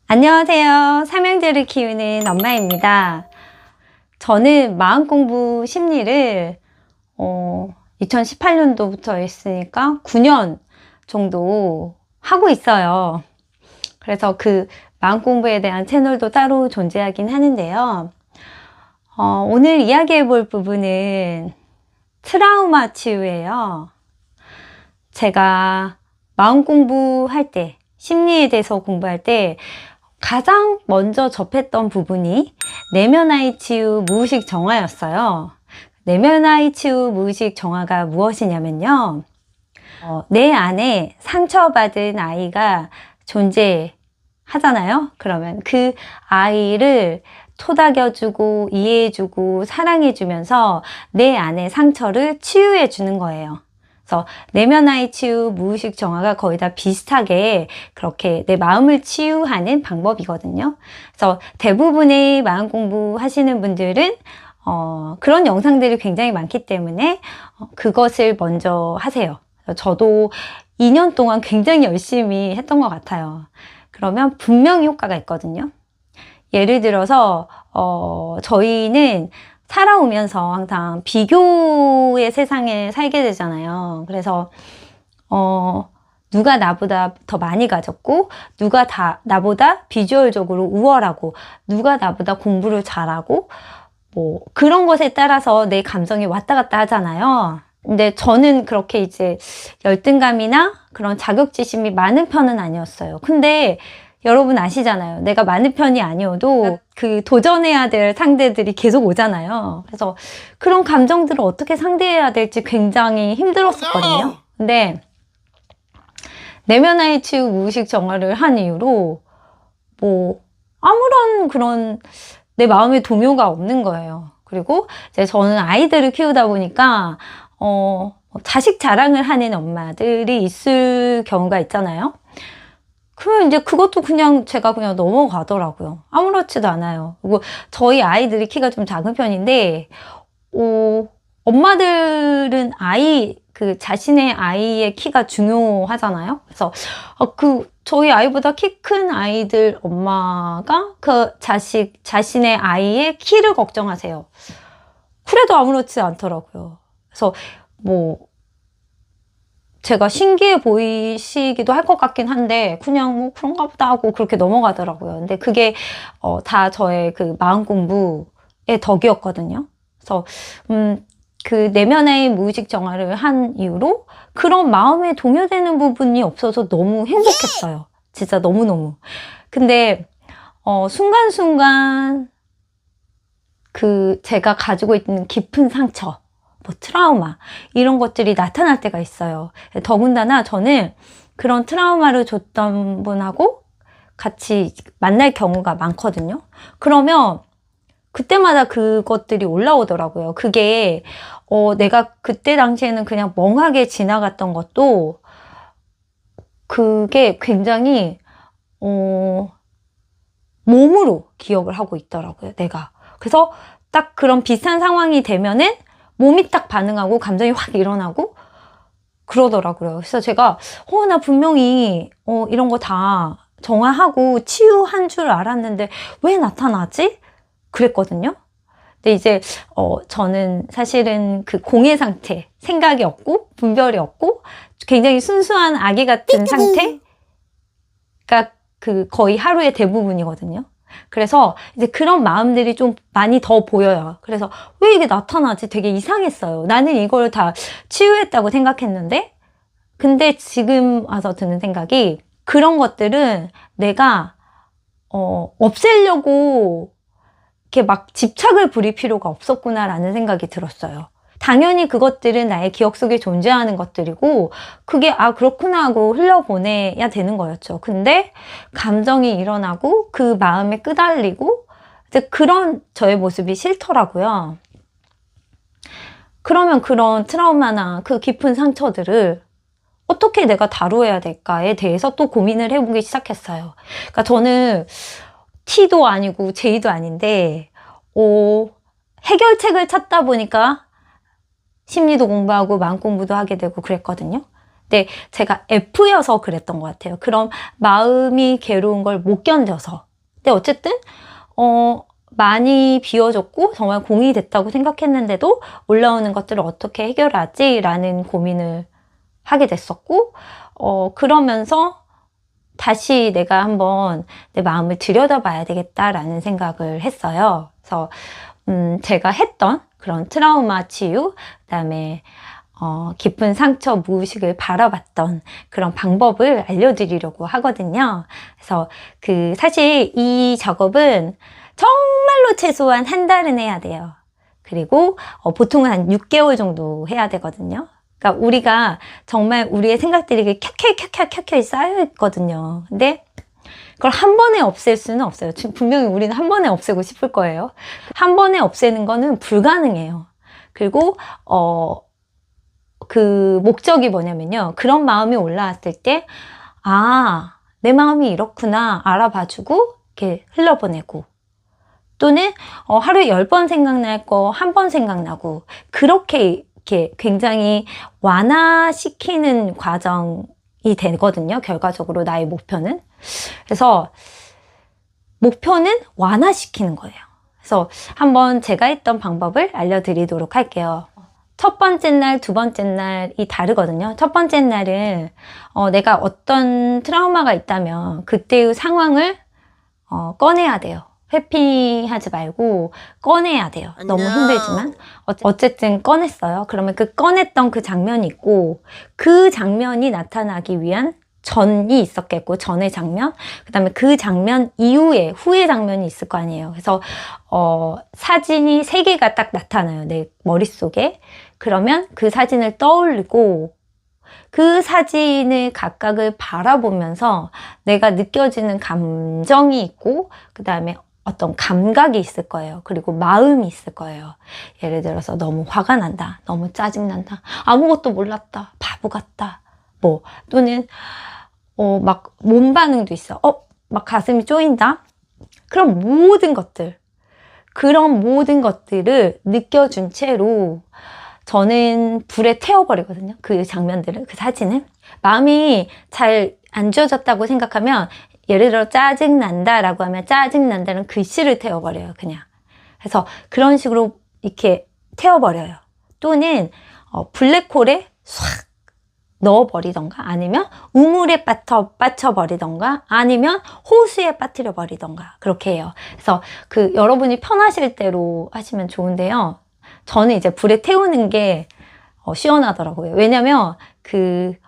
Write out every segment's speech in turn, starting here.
안녕하세요. 삼형제를 키우는 엄마입니다. 저는 마음공부 심리를 2018년도부터 했으니까 9년 정도 하고 있어요. 그래서 그 마음공부에 대한 채널도 따로 존재하긴 하는데요. 오늘 이야기해 볼 부분은 트라우마 치유예요. 제가 마음공부할 때, 심리에 대해서 공부할 때 가장 먼저 접했던 부분이 내면아이 치유 무의식 정화였어요. 내면아이 치유 무의식 정화가 무엇이냐면요. 내 안에 상처받은 아이가 존재하잖아요. 그러면 그 아이를 토닥여주고 이해해주고 사랑해주면서 내 안의 상처를 치유해주는 거예요. 그래서 내면아이 치유, 무의식 정화가 거의 다 비슷하게 그렇게 내 마음을 치유하는 방법이거든요. 그래서 대부분의 마음 공부 하시는 분들은 그런 영상들이 굉장히 많기 때문에 그것을 먼저 하세요. 저도 2년 동안 굉장히 열심히 했던 것 같아요. 그러면 분명히 효과가 있거든요. 예를 들어서 저희는 살아오면서 항상 비교의 세상에 살게 되잖아요. 그래서 누가 나보다 더 많이 가졌고, 누가 나보다 비주얼적으로 우월하고, 누가 나보다 공부를 잘하고, 뭐 그런 것에 따라서 내 감정이 왔다 갔다 하잖아요. 근데 저는 그렇게 이제 열등감이나 그런 자격지심이 많은 편은 아니었어요. 근데 여러분 아시잖아요. 내가 많은 편이 아니어도 그 도전해야 될 상대들이 계속 오잖아요. 그래서 그런 감정들을 어떻게 상대해야 될지 굉장히 힘들었었거든요. 근데 내면아이 치유 무의식 정화를 한 이후로 뭐 아무런 그런 내 마음의 동요가 없는 거예요. 그리고 이제 저는 아이들을 키우다 보니까 자식 자랑을 하는 엄마들이 있을 경우가 있잖아요. 그러면 이제 그것도 그냥 제가 그냥 넘어가더라고요. 아무렇지도 않아요. 그리고 저희 아이들이 키가 좀 작은 편인데, 엄마들은 자신의 아이의 키가 중요하잖아요. 그래서 저희 아이보다 키 큰 아이들 엄마가 자신의 아이의 키를 걱정하세요. 그래도 아무렇지 않더라고요. 그래서 제가 신기해 보이시기도 할 것 같긴 한데 그냥 뭐 그런가 보다 하고 그렇게 넘어가더라고요. 근데 그게 다 저의 그 마음 공부의 덕이었거든요. 그래서 그 내면의 무의식 정화를 한 이후로 그런 마음에 동요되는 부분이 없어서 너무 행복했어요. 진짜 너무너무. 근데 순간순간 제가 가지고 있는 깊은 상처, 트라우마 이런 것들이 나타날 때가 있어요. 더군다나 저는 그런 트라우마를 줬던 분하고 같이 만날 경우가 많거든요. 그러면 그때마다 그것들이 올라오더라고요. 그게 내가 그때 당시에는 그냥 멍하게 지나갔던 것도 그게 굉장히 몸으로 기억을 하고 있더라고요. 내가. 그래서 딱 그런 비슷한 상황이 되면은 몸이 딱 반응하고 감정이 확 일어나고 그러더라고요. 그래서 제가 나 분명히 이런 거 다 정화하고 치유한 줄 알았는데 왜 나타나지? 그랬거든요. 근데 이제 저는 사실은 그 공해 상태, 생각이 없고 분별이 없고 굉장히 순수한 아기 같은 상태가 거의 하루의 대부분이거든요. 그래서 이제 그런 마음들이 좀 많이 더 보여요. 그래서 왜 이게 나타나지? 되게 이상했어요. 나는 이걸 다 치유했다고 생각했는데, 근데 지금 와서 드는 생각이 그런 것들은 내가 없애려고 이렇게 막 집착을 부릴 필요가 없었구나라는 생각이 들었어요. 당연히 그것들은 나의 기억 속에 존재하는 것들이고 그게 그렇구나 하고 흘려보내야 되는 거였죠. 근데 감정이 일어나고 그 마음에 끄달리고 이제 그런 저의 모습이 싫더라고요. 그러면 그런 트라우마나 그 깊은 상처들을 어떻게 내가 다루어야 될까에 대해서 또 고민을 해보기 시작했어요. 그러니까 저는 T도 아니고 J도 아닌데 해결책을 찾다 보니까 심리도 공부하고 마음 공부도 하게 되고 그랬거든요. 그때 제가 F여서 그랬던 것 같아요. 그런 마음이 괴로운 걸 못 견뎌서. 근데 어쨌든 많이 비워졌고 정말 공이 됐다고 생각했는데도 올라오는 것들을 어떻게 해결하지? 라는 고민을 하게 됐었고 그러면서 다시 내가 한번 내 마음을 들여다봐야 되겠다라는 생각을 했어요. 그래서 제가 했던 그런 트라우마 치유, 그다음에 깊은 상처 무의식을 바라봤던 그런 방법을 알려드리려고 하거든요. 그래서 사실 이 작업은 정말로 최소한 한 달은 해야 돼요. 그리고 보통은 한 6개월 정도 해야 되거든요. 그러니까 우리가 정말 우리의 생각들이 켜켜켜켜켜켜 쌓여 있거든요. 근데 그걸 한 번에 없앨 수는 없어요. 분명히 우리는 한 번에 없애고 싶을 거예요. 한 번에 없애는 거는 불가능해요. 그리고 그 목적이 뭐냐면요. 그런 마음이 올라왔을 때, 내 마음이 이렇구나 알아봐주고 이렇게 흘려보내고, 또는 하루에 10번 생각날 거 한 번 생각나고, 그렇게 이렇게 굉장히 완화시키는 과정이 되거든요. 결과적으로 나의 목표는. 그래서 목표는 완화시키는 거예요. 그래서 한번 제가 했던 방법을 알려드리도록 할게요. 첫 번째 날, 두 번째 날이 다르거든요. 첫 번째 날은 내가 어떤 트라우마가 있다면 그때의 상황을 꺼내야 돼요. 회피하지 말고 꺼내야 돼요. 너무 힘들지만 어쨌든 꺼냈어요. 그러면 그 꺼냈던 그 장면이 있고, 그 장면이 나타나기 위한 전이 있었겠고, 전의 장면, 그 다음에 그 장면 이후에 후의 장면이 있을 거 아니에요. 그래서 사진이 3개가 딱 나타나요, 내 머릿속에. 그러면 그 사진을 떠올리고 그 사진을 각각을 바라보면서 내가 느껴지는 감정이 있고, 그 다음에 어떤 감각이 있을 거예요. 그리고 마음이 있을 거예요. 예를 들어서 너무 화가 난다, 너무 짜증난다, 아무것도 몰랐다, 바보 같다, 또는 막 몸 반응도 있어. 막 가슴이 쪼인다. 그런 모든 것들을 느껴준 채로 저는 불에 태워버리거든요. 그 장면들을, 그 사진을. 마음이 잘 안 지워졌다고 생각하면, 예를 들어 짜증난다라고 하면 짜증난다는 글씨를 태워버려요, 그냥. 그래서 그런 식으로 이렇게 태워버려요. 또는 블랙홀에 싹 넣어버리던가, 아니면 우물에 빠쳐버리던가, 아니면 호수에 빠뜨려버리던가, 그렇게 해요. 그래서 여러분이 편하실 대로 하시면 좋은데요. 저는 이제 불에 태우는 게 시원하더라고요. 왜냐면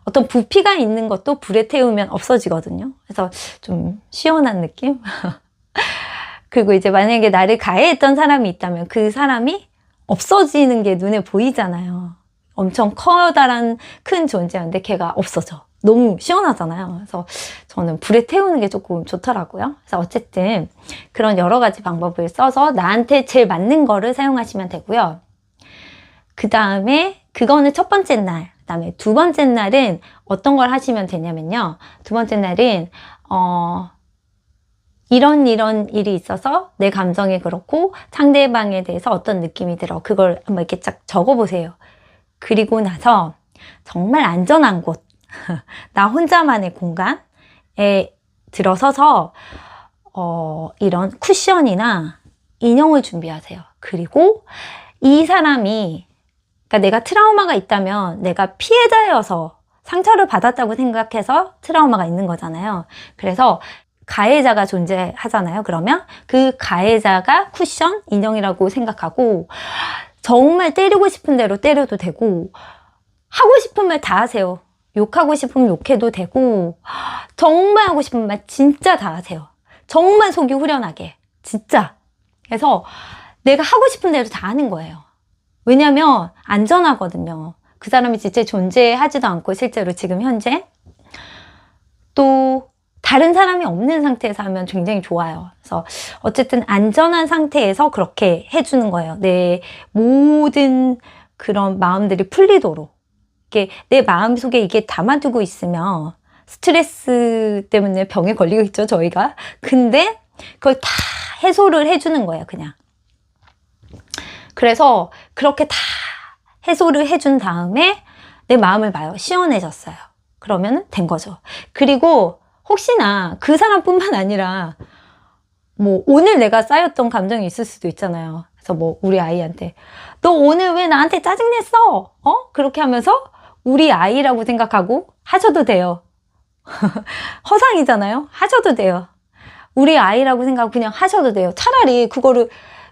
어떤 부피가 있는 것도 불에 태우면 없어지거든요. 그래서 좀 시원한 느낌? 그리고 이제 만약에 나를 가해했던 사람이 있다면 그 사람이 없어지는 게 눈에 보이잖아요. 엄청 커다란 큰 존재였는데 걔가 없어져. 너무 시원하잖아요. 그래서 저는 불에 태우는 게 조금 좋더라고요. 그래서 어쨌든 그런 여러 가지 방법을 써서 나한테 제일 맞는 거를 사용하시면 되고요. 그 다음에 그거는 첫 번째 날. 그 다음에 두 번째 날은 어떤 걸 하시면 되냐면요. 두 번째 날은 이런 일이 있어서 내 감정이 그렇고 상대방에 대해서 어떤 느낌이 들어. 그걸 한번 이렇게 쫙 적어보세요. 그리고 나서 정말 안전한 곳, 나 혼자만의 공간에 들어서서 이런 쿠션이나 인형을 준비하세요. 그리고 이 사람이, 그러니까 내가 트라우마가 있다면 내가 피해자여서 상처를 받았다고 생각해서 트라우마가 있는 거잖아요. 그래서 가해자가 존재하잖아요. 그러면 그 가해자가 쿠션, 인형이라고 생각하고 정말 때리고 싶은 대로 때려도 되고, 하고 싶은 말 다 하세요. 욕하고 싶으면 욕해도 되고, 정말 하고 싶은 말 진짜 다 하세요. 정말 속이 후련하게. 진짜. 그래서 내가 하고 싶은 대로 다 하는 거예요. 왜냐면 안전하거든요. 그 사람이 진짜 존재하지도 않고, 실제로 지금 현재. 또 다른 사람이 없는 상태에서 하면 굉장히 좋아요. 그래서 어쨌든 안전한 상태에서 그렇게 해주는 거예요. 내 모든 그런 마음들이 풀리도록. 이게 내 마음속에 이게 담아두고 있으면 스트레스 때문에 병에 걸리고 있죠, 저희가. 근데 그걸 다 해소를 해주는 거예요, 그냥. 그래서 그렇게 다 해소를 해준 다음에 내 마음을 봐요. 시원해졌어요. 그러면 된 거죠. 그리고 혹시나 그 사람뿐만 아니라 뭐 오늘 내가 쌓였던 감정이 있을 수도 있잖아요. 그래서 뭐 우리 아이한테 너 오늘 왜 나한테 짜증냈어? 그렇게 하면서 우리 아이라고 생각하고 하셔도 돼요. 허상이잖아요. 하셔도 돼요. 우리 아이라고 생각하고 그냥 하셔도 돼요. 차라리 그거를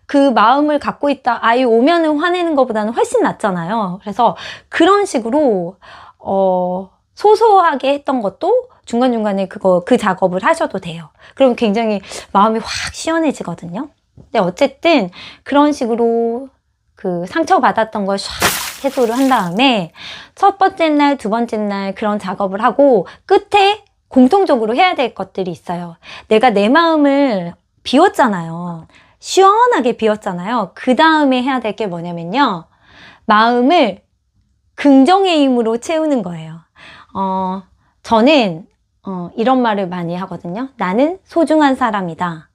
그 마음을 갖고 있다 아이 오면은 화내는 것보다는 훨씬 낫잖아요. 그래서 그런 식으로 소소하게 했던 것도 중간중간에 그 작업을 하셔도 돼요. 그럼 굉장히 마음이 확 시원해지거든요. 근데 어쨌든 그런 식으로 그 상처받았던 걸 샥 해소를 한 다음에 첫 번째 날, 두 번째 날 그런 작업을 하고 끝에 공통적으로 해야 될 것들이 있어요. 내가 내 마음을 비웠잖아요. 시원하게 비웠잖아요. 그 다음에 해야 될 게 뭐냐면요. 마음을 긍정의 힘으로 채우는 거예요. 저는 이런 말을 많이 하거든요. 나는 소중한 사람이다.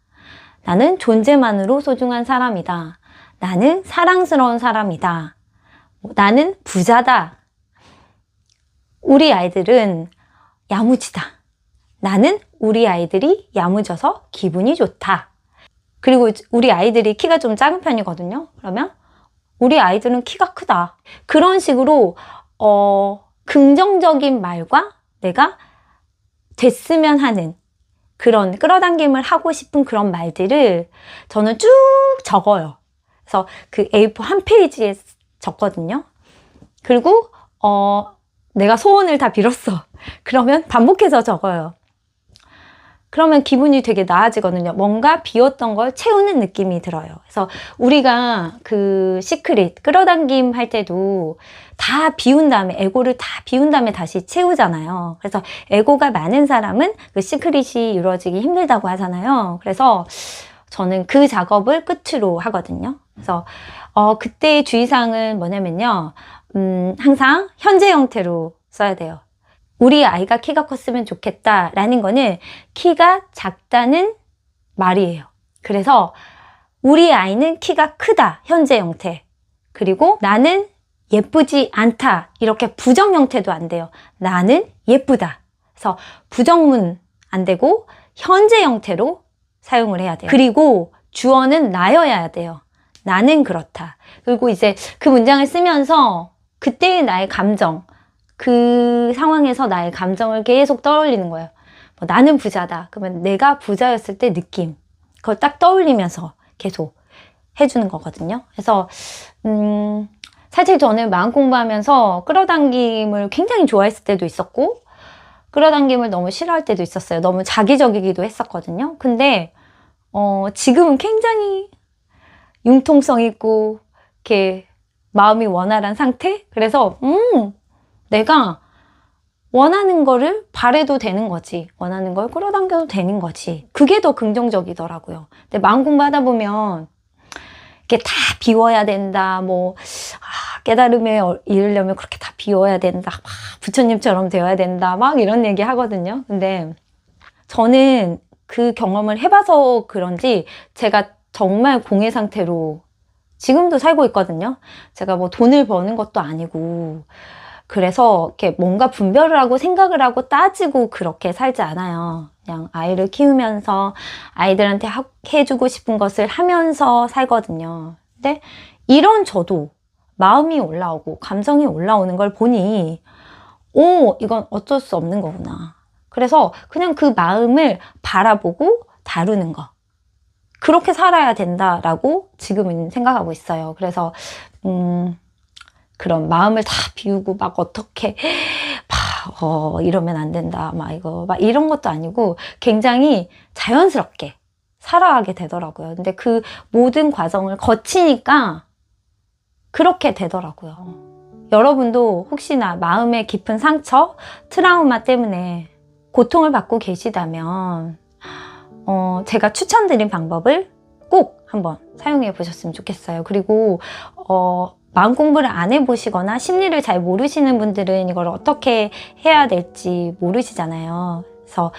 나는 존재만으로 소중한 사람이다. 나는 사랑스러운 사람이다. 나는 부자다. 우리 아이들은 야무지다. 나는 우리 아이들이 야무져서 기분이 좋다. 그리고 우리 아이들이 키가 좀 작은 편이거든요. 그러면 우리 아이들은 키가 크다. 그런 식으로 긍정적인 말과 내가 됐으면 하는 그런 끌어당김을 하고 싶은 그런 말들을 저는 쭉 적어요. 그래서 그 A4 한 페이지에 적거든요. 그리고 내가 소원을 다 빌었어. 그러면 반복해서 적어요. 그러면 기분이 되게 나아지거든요. 뭔가 비웠던 걸 채우는 느낌이 들어요. 그래서 우리가 그 시크릿 끌어당김 할 때도 다 비운 다음에 에고를 다 비운 다음에 다시 채우잖아요. 그래서 에고가 많은 사람은 그 시크릿이 이루어지기 힘들다고 하잖아요. 그래서 저는 그 작업을 끝으로 하거든요. 그래서 그때의 주의사항은 뭐냐면요. 항상 현재 형태로 써야 돼요. 우리 아이가 키가 컸으면 좋겠다라는 거는 키가 작다는 말이에요. 그래서 우리 아이는 키가 크다, 현재 형태. 그리고 나는 예쁘지 않다, 이렇게 부정 형태도 안 돼요. 나는 예쁘다. 그래서 부정문 안 되고 현재 형태로 사용을 해야 돼요. 그리고 주어는 나여야 돼요. 나는 그렇다. 그리고 이제 그 문장을 쓰면서 그때의 나의 감정, 그 상황에서 나의 감정을 계속 떠올리는 거예요. 나는 부자다. 그러면 내가 부자였을 때 느낌, 그걸 딱 떠올리면서 계속 해주는 거거든요. 그래서 사실 저는 마음 공부하면서 끌어당김을 굉장히 좋아했을 때도 있었고 끌어당김을 너무 싫어할 때도 있었어요. 너무 자기적이기도 했었거든요. 근데 지금은 굉장히 융통성 있고 이렇게 마음이 원활한 상태? 그래서 내가 원하는 거를 바래도 되는 거지. 원하는 걸 끌어당겨도 되는 거지. 그게 더 긍정적이더라고요. 근데 마음 공부하다 보면 이게 다 비워야 된다. 깨달음에 이르려면 그렇게 다 비워야 된다. 막 부처님처럼 되어야 된다. 막 이런 얘기 하거든요. 근데 저는 그 경험을 해봐서 그런지 제가 정말 공해 상태로 지금도 살고 있거든요. 제가 돈을 버는 것도 아니고 그래서 이렇게 뭔가 분별을 하고 생각을 하고 따지고 그렇게 살지 않아요. 그냥 아이를 키우면서 아이들한테 해주고 싶은 것을 하면서 살거든요. 근데 이런 저도 마음이 올라오고 감정이 올라오는 걸 보니 이건 어쩔 수 없는 거구나. 그래서 그냥 그 마음을 바라보고 다루는 거. 그렇게 살아야 된다라고 지금은 생각하고 있어요. 그래서 그런 마음을 다 비우고 막 어떻게 이러면 안 된다 막 이런 것도 아니고 굉장히 자연스럽게 살아가게 되더라고요. 근데 그 모든 과정을 거치니까 그렇게 되더라고요. 여러분도 혹시나 마음의 깊은 상처, 트라우마 때문에 고통을 받고 계시다면 제가 추천드린 방법을 꼭 한번 사용해 보셨으면 좋겠어요. 그리고 마음 공부를 안 해보시거나 심리를 잘 모르시는 분들은 이걸 어떻게 해야 될지 모르시잖아요. 그래서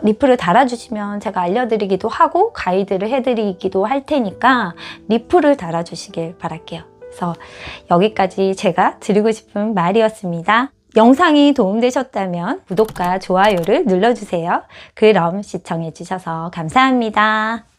리플을 달아주시면 제가 알려드리기도 하고 가이드를 해드리기도 할 테니까 리플을 달아주시길 바랄게요. 그래서 여기까지 제가 드리고 싶은 말이었습니다. 영상이 도움되셨다면 구독과 좋아요를 눌러주세요. 그럼 시청해주셔서 감사합니다.